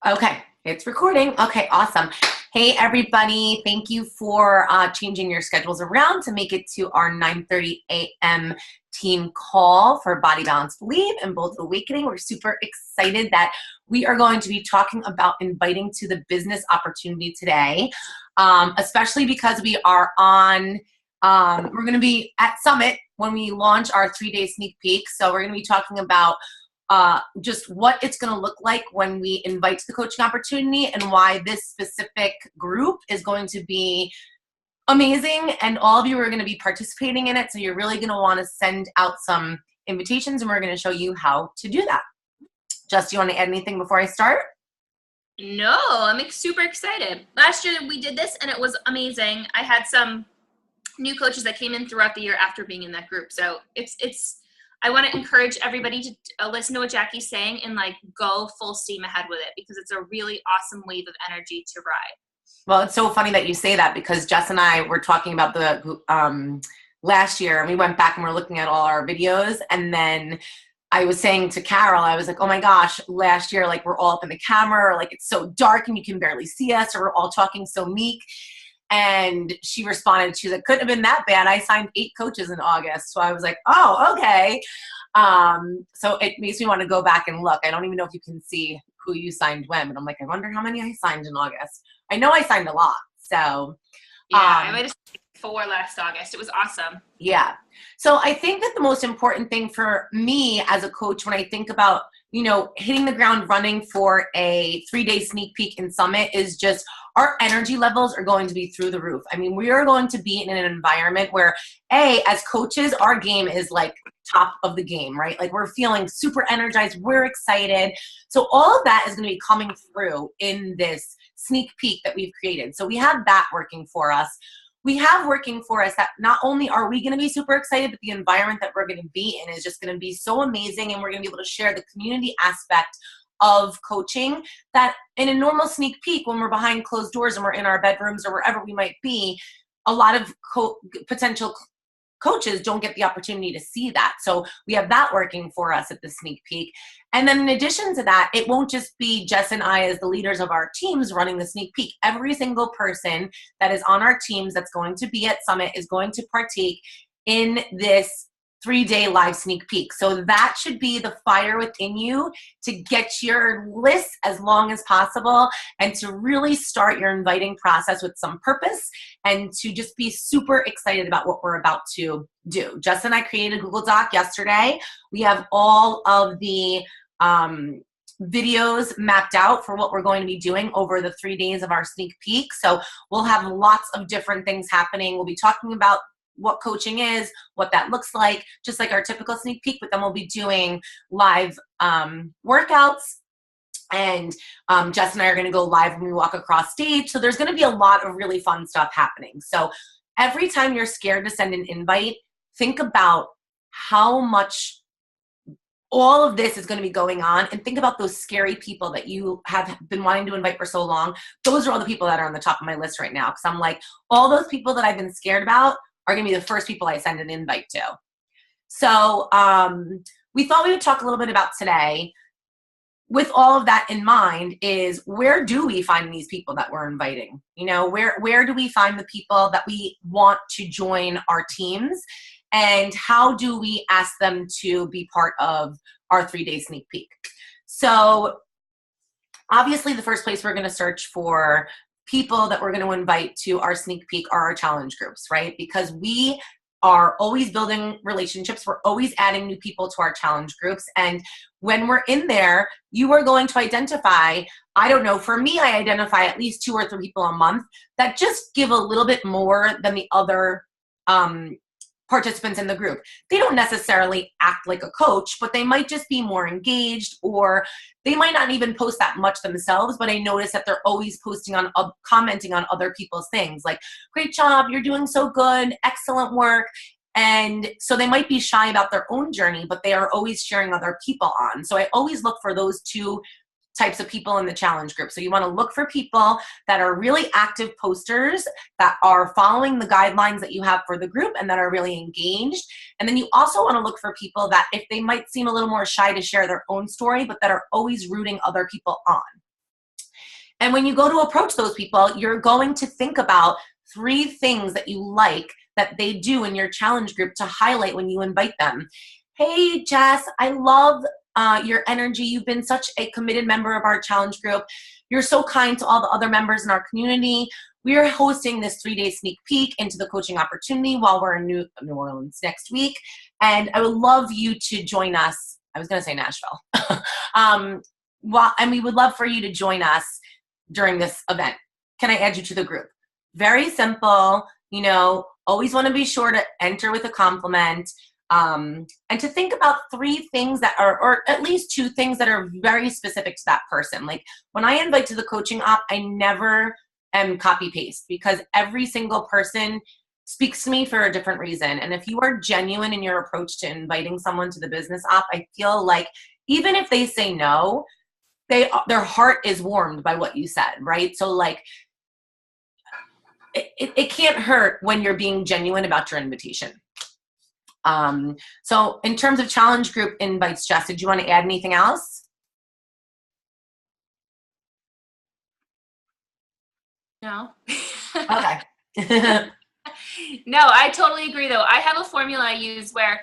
Okay, it's recording. Okay, awesome. Hey, everybody. Thank you for changing your schedules around to make it to our 9:30 a.m. team call for Body Balance Believe and Bold Awakening. We're super excited that we are going to be talking about inviting to the business opportunity today, especially because we are on, we're going to be at Summit when we launch our 3-day sneak peek. So we're going to be talking about just what it's going to look like when we invite to the coaching opportunity and why this specific group is going to be amazing, and all of you are going to be participating in it, so you're really going to want to send out some invitations, and we're going to show you how to do that. Jess, do you want to add anything before I start? No, I'm super excited. Last year we did this and it was amazing. I had some new coaches that came in throughout the year after being in that group, so I want to encourage everybody to listen to what Jackie's saying and like go full steam ahead with it, because it's a really awesome wave of energy to ride. Well, it's so funny that you say that, because Jess and I were talking about the last year, and we went back and we're looking at all our videos, and then I was saying to Carol, I was like, oh my gosh, last year, like, we're all up in the camera, or like it's so dark and you can barely see us, or we're all talking so meek. And she responded, she was like, couldn't have been that bad. I signed 8 coaches in August. So I was like, oh, okay. So it makes me want to go back and look. I don't even know if you can see who you signed when, but I'm like, I wonder how many I signed in August. I know I signed a lot. So yeah, I might have signed 4 last August. It was awesome. Yeah. So I think that the most important thing for me as a coach, when I think about, hitting the ground running for a 3-day sneak peek in Summit, is just our energy levels are going to be through the roof. I mean, we are going to be in an environment where, as coaches, our game is like top of the game, right? Like, we're feeling super energized. We're excited. So all of that is going to be coming through in this sneak peek that we've created. So we have that working for us. We have working for us that not only are we going to be super excited, but the environment that we're going to be in is just going to be so amazing, and we're going to be able to share the community aspect of coaching that in a normal sneak peek, when we're behind closed doors and we're in our bedrooms or wherever we might be, a lot of potential coaches don't get the opportunity to see that. So we have that working for us at the sneak peek. And then in addition to that, it won't just be Jess and I as the leaders of our teams running the sneak peek. Every single person that is on our teams that's going to be at Summit is going to partake in this 3-day live sneak peek. So that should be the fire within you to get your list as long as possible, and to really start your inviting process with some purpose, and to just be super excited about what we're about to do. Jess and I created a Google Doc yesterday. We have all of the videos mapped out for what we're going to be doing over the 3 days of our sneak peek. So we'll have lots of different things happening. We'll be talking about what coaching is, what that looks like, just like our typical sneak peek, but then we'll be doing live workouts, and Jess and I are going to go live when we walk across stage. So there's going to be a lot of really fun stuff happening. So every time you're scared to send an invite, think about how much all of this is going to be going on, and think about those scary people that you have been wanting to invite for so long. Those are all the people that are on the top of my list right now, because I'm like, all those people that I've been scared about are going to be the first people I send an invite to. So we thought we would talk a little bit about today, with all of that in mind, is where do we find these people that we're inviting? Where do we find the people that we want to join our teams, and how do we ask them to be part of our 3-day sneak peek? So obviously the first place we're going to search for people that we're going to invite to our sneak peek are our challenge groups, right? Because we are always building relationships. We're always adding new people to our challenge groups. And when we're in there, you are going to identify, I don't know, for me, I identify at least 2 or 3 people a month that just give a little bit more than the other participants in the group. They don't necessarily act like a coach, but they might just be more engaged, or they might not even post that much themselves, but I notice that they're always posting on, commenting on other people's things, like, great job, you're doing so good, excellent work. And so they might be shy about their own journey, but they are always sharing other people on. So I always look for those 2 types of people in the challenge group. So you want to look for people that are really active posters, that are following the guidelines that you have for the group and that are really engaged. And then you also want to look for people that, if they might seem a little more shy to share their own story, but that are always rooting other people on. And when you go to approach those people, you're going to think about 3 things that you like that they do in your challenge group to highlight when you invite them. Hey, Jess, I love your energy. You've been such a committed member of our challenge group. You're so kind to all the other members in our community. We are hosting this 3-day sneak peek into the coaching opportunity while we're in New Orleans next week. And I would love you to join us. I was going to say Nashville. And we would love for you to join us during this event. Can I add you to the group? Very simple. Always want to be sure to enter with a compliment. And to think about 3 things that are, or at least 2 things that are very specific to that person. Like when I invite to the coaching op, I never am copy paste, because every single person speaks to me for a different reason. And if you are genuine in your approach to inviting someone to the business op, I feel like even if they say no, their heart is warmed by what you said, right? So like, it can't hurt when you're being genuine about your invitation. So in terms of challenge group invites, Jess, did you want to add anything else? No. Okay. No, I totally agree though. I have a formula I use where,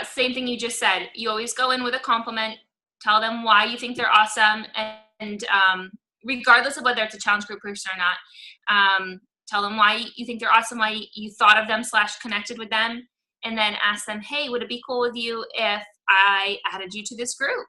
same thing you just said, you always go in with a compliment, tell them why you think they're awesome, and regardless of whether it's a challenge group person or not, tell them why you think they're awesome, why you thought of them / connected with them, and then ask them, hey, would it be cool with you if I added you to this group?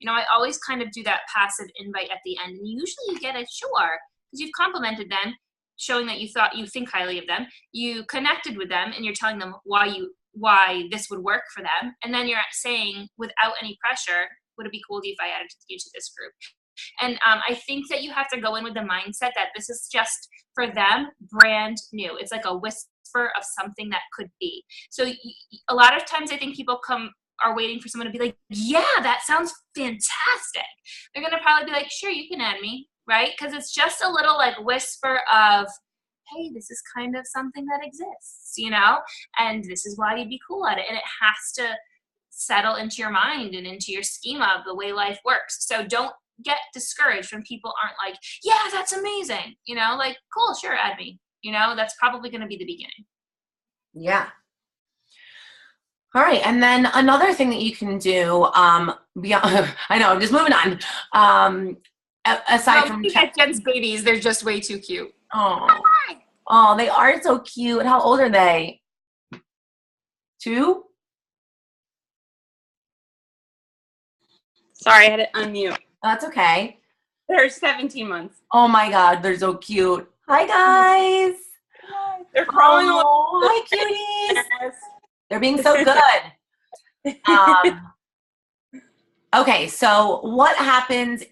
I always kind of do that passive invite at the end, and usually you get a sure, because you've complimented them, showing that you think highly of them, you connected with them, and you're telling them why this would work for them, and then you're saying, without any pressure, would it be cool with you if I added you to this group? And I think that you have to go in with the mindset that this is just, for them, brand new. It's like a whisper of something that could be. So a lot of times I think people are waiting for someone to be like, yeah, that sounds fantastic. They're going to probably be like, sure, you can add me, right? Because it's just a little like whisper of, hey, this is kind of something that exists, and this is why you'd be cool at it. And it has to settle into your mind and into your schema of the way life works. So don't get discouraged when people aren't like, yeah, that's amazing. Like, cool, sure, add me. That's probably going to be the beginning. Yeah. All right. And then another thing that you can do, beyond, I know, I'm just moving on. Aside from Jen's babies, they're just way too cute. Oh, they are so cute. How old are they? 2? Sorry, I had to unmute. That's okay. They're 17 months. Oh my God, they're so cute. Hi guys. Hi. They're crawling all. Hi cuties. They're being so good. Okay, so what happens?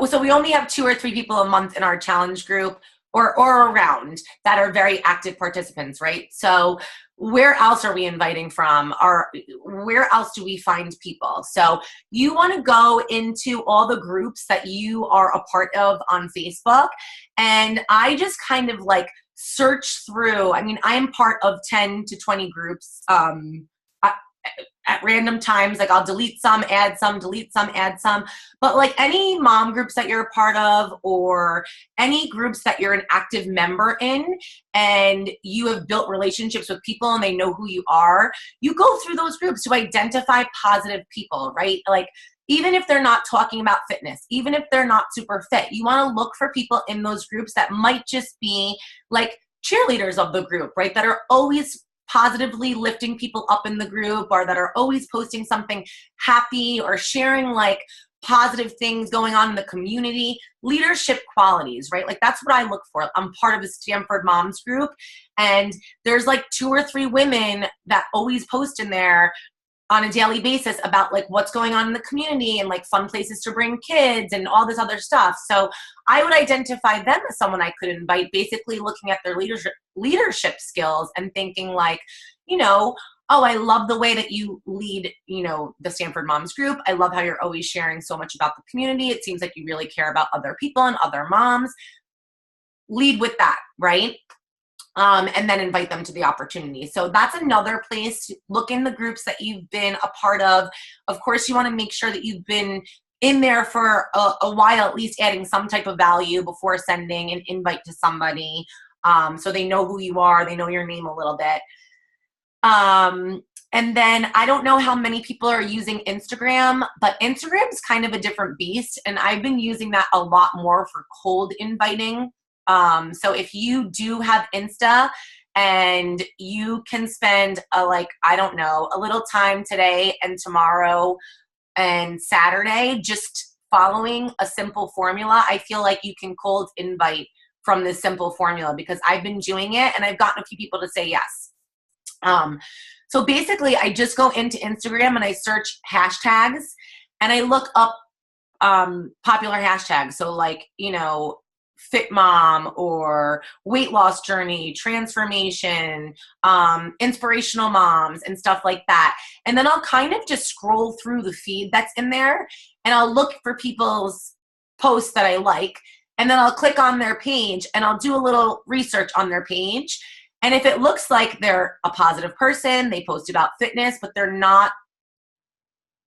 So we only have 2 or 3 people a month in our challenge group, or around, that are very active participants, right? So where else are we inviting from? Or where else do we find people? So you want to go into all the groups that you are a part of on Facebook. And I just kind of like search through. I mean, I am part of 10 to 20 groups at random times. Like I'll delete some, add some, delete some, add some. But like any mom groups that you're a part of, or any groups that you're an active member in, and you have built relationships with people and they know who you are, you go through those groups to identify positive people, right? Like even if they're not talking about fitness, even if they're not super fit, you want to look for people in those groups that might just be like cheerleaders of the group, right? That are always positively lifting people up in the group, or that are always posting something happy or sharing like positive things going on in the community. Leadership qualities, right? Like that's what I look for. I'm part of the Stanford Moms group, and there's like 2 or 3 women that always post in there on a daily basis about like what's going on in the community and like fun places to bring kids and all this other stuff. So I would identify them as someone I could invite, basically looking at their leadership skills and thinking like, oh, I love the way that you lead, the Stanford Moms group. I love how you're always sharing so much about the community. It seems like you really care about other people and other moms. Lead with that, right? And then invite them to the opportunity. So that's another place. Look in the groups that you've been a part of. Of course, you want to make sure that you've been in there for a while, at least adding some type of value before sending an invite to somebody, so they know who you are, they know your name a little bit. And then I don't know how many people are using Instagram, but Instagram's kind of a different beast, and I've been using that a lot more for cold inviting. So if you do have Insta and you can spend a little time today and tomorrow and Saturday just following a simple formula, I feel like you can cold invite from this simple formula, because I've been doing it and I've gotten a few people to say yes. So basically I just go into Instagram and I search hashtags and I look up popular hashtags. So fit mom or weight loss journey, transformation, inspirational moms and stuff like that. And then I'll kind of just scroll through the feed that's in there and I'll look for people's posts that I like. And then I'll click on their page and I'll do a little research on their page. And if it looks like they're a positive person, they post about fitness, but they're not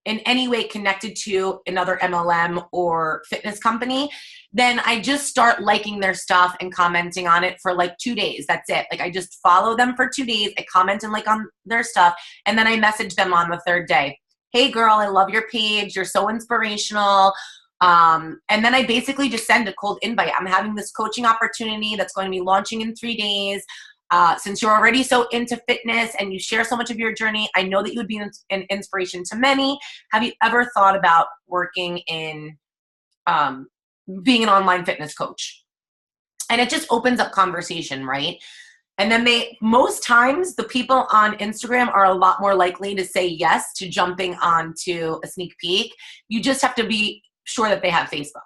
in any way connected to another MLM or fitness company, then I just start liking their stuff and commenting on it for 2 days. That's it. I just follow them for 2 days. I comment and like on their stuff. And then I message them on the third day. Hey girl, I love your page. You're so inspirational. And then I basically just send a cold invite. I'm having this coaching opportunity that's going to be launching in 3 days. Since you're already so into fitness and you share so much of your journey, I know that you would be an inspiration to many. Have you ever thought about working in being an online fitness coach? And it just opens up conversation, right? And then most times the people on Instagram are a lot more likely to say yes to jumping onto a sneak peek. You just have to be sure that they have Facebook.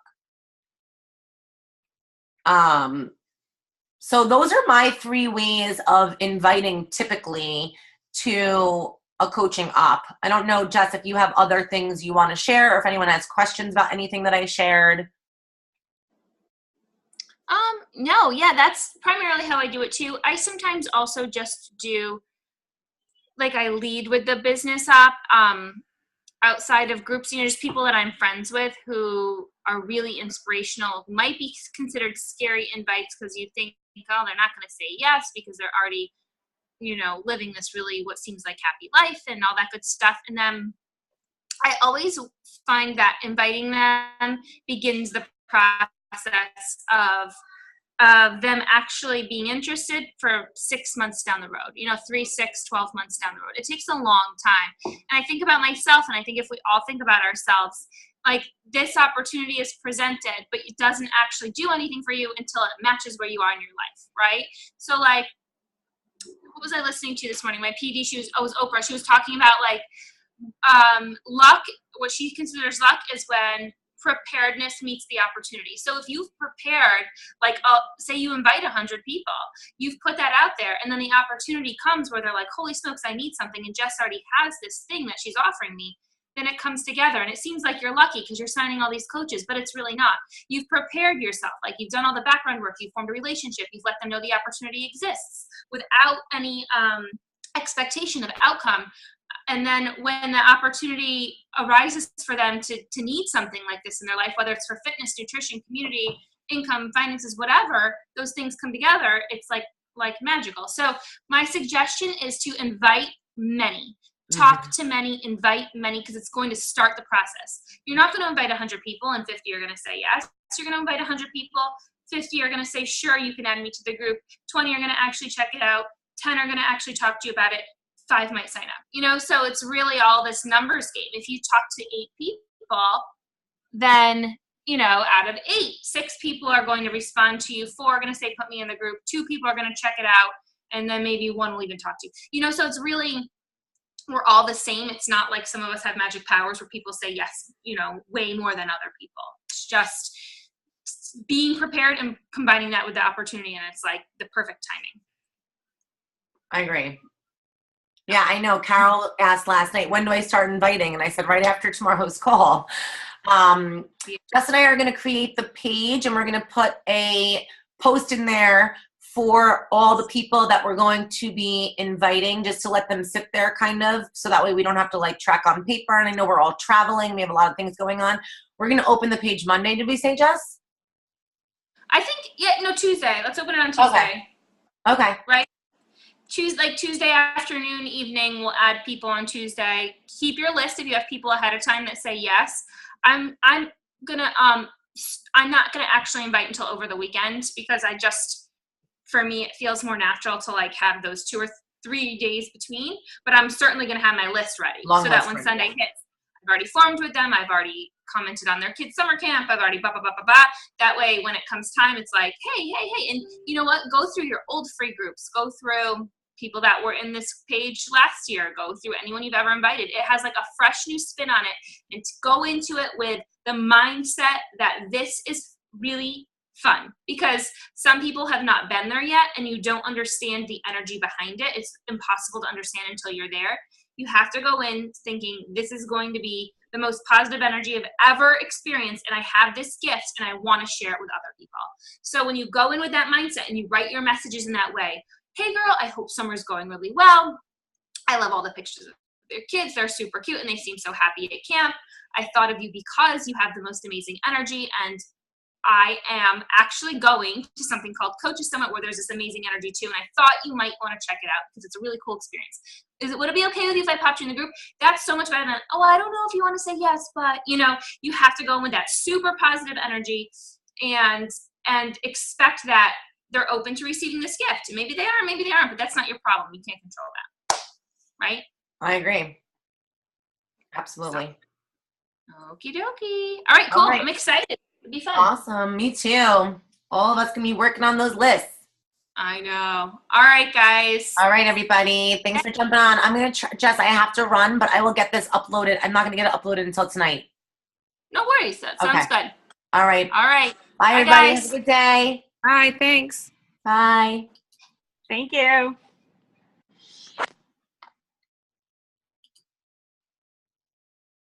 So those are my 3 ways of inviting typically to a coaching op. I don't know, Jess, if you have other things you want to share or if anyone has questions about anything that I shared. No, yeah, that's primarily how I do it too. I sometimes also just do, I lead with the business op, outside of groups, just people that I'm friends with who are really inspirational, might be considered scary invites because you think, oh, they're not going to say yes because they're already, living this really what seems like happy life and all that good stuff. And then I always find that inviting them begins the process of them actually being interested for 6 months down the road, 3, 6, 12 months down the road. It takes a long time. And I think about myself, and I think if we all think about ourselves, this opportunity is presented, but it doesn't actually do anything for you until it matches where you are in your life, right? So what was I listening to this morning? My PD, it was Oprah. She was talking about luck. What she considers luck is when preparedness meets the opportunity. So if you've prepared, say you invite 100 people, you've put that out there, and then the opportunity comes where they're like, holy smokes, I need something, and Jess already has this thing that she's offering me, then it comes together. And it seems like you're lucky because you're signing all these coaches, but it's really not. You've prepared yourself. You've done all the background work. You've formed a relationship. You've let them know the opportunity exists without any expectation of outcome. And then when the opportunity arises for them to need something like this in their life, whether it's for fitness, nutrition, community, income, finances, whatever, those things come together, it's like magical. So my suggestion is to invite many. Talk to many, invite many, because it's going to start the process. You're not going to invite 100 people and 50 are going to say yes. You're going to invite 100 people, 50 are going to say, sure, you can add me to the group. 20 are going to actually check it out. 10 are going to actually talk to you about it. 5 might sign up. So it's really all this numbers game. If you talk to 8 people, then, out of 8, 6 people are going to respond to you. 4 are going to say, put me in the group. 2 people are going to check it out. And then maybe 1 will even talk to you. So it's really, we're all the same. It's not like some of us have magic powers where people say yes, way more than other people. It's just being prepared and combining that with the opportunity. And it's the perfect timing. I agree. Yeah, I know. Carol asked last night, when do I start inviting? And I said, right after tomorrow's call. Jess and I are going to create the page, and we're going to put a post in there for all the people that we're going to be inviting, just to let them sit there kind of, so that way we don't have to like track on paper. And I know we're all traveling. We have a lot of things going on. We're going to open the page Monday. Did we say, Jess? I think, yeah, no, Tuesday. Let's open it on Tuesday. Okay. Right? Tuesday afternoon, evening, we'll add people on Tuesday. Keep your list if you have people ahead of time that say yes. I'm not gonna actually invite until over the weekend, because for me, it feels more natural to like have those 2 or 3 days between, but I'm certainly gonna have my list ready so that when Sunday hits, I've already formed with them. I've already commented on their kids' summer camp. I've already blah, blah, blah, blah, blah. That way, when it comes time, it's like, hey. And you know what? Go through your old free groups. Go through people that were in this page last year. Go through anyone you've ever invited. It has like a fresh new spin on it. And to go into it with the mindset that this is really fun, because some people have not been there yet and you don't understand the energy behind it. It's impossible to understand until you're there. You have to go in thinking this is going to be the most positive energy I've ever experienced, and I have this gift and I want to share it with other people. So when you go in with that mindset and you write your messages in that way, hey girl, I hope summer's going really well. I love all the pictures of their kids. They're super cute and they seem so happy at camp. I thought of you because you have the most amazing energy, and I am actually going to something called Coaches Summit where there's this amazing energy too, and I thought you might want to check it out because it's a really cool experience. Would it be okay with you if I popped you in the group? That's so much better than, oh, I don't know if you want to say yes, but you have to go in with that super positive energy and expect that they're open to receiving this gift. Maybe they are, maybe they aren't, but that's not your problem. You can't control that, right? I agree. Absolutely. Okie dokie. All right, cool. All right. I'm excited. It'll be fun. Awesome. Me too. All of us can be working on those lists. I know. All right, guys. All right, everybody. Thanks for jumping on. I'm going to, Jess, I have to run, but I will get this uploaded. I'm not going to get it uploaded until tonight. No worries. That sounds good. All right. All right. Bye, everybody. Guys. Have a good day. Bye. Thanks. Bye. Thank you.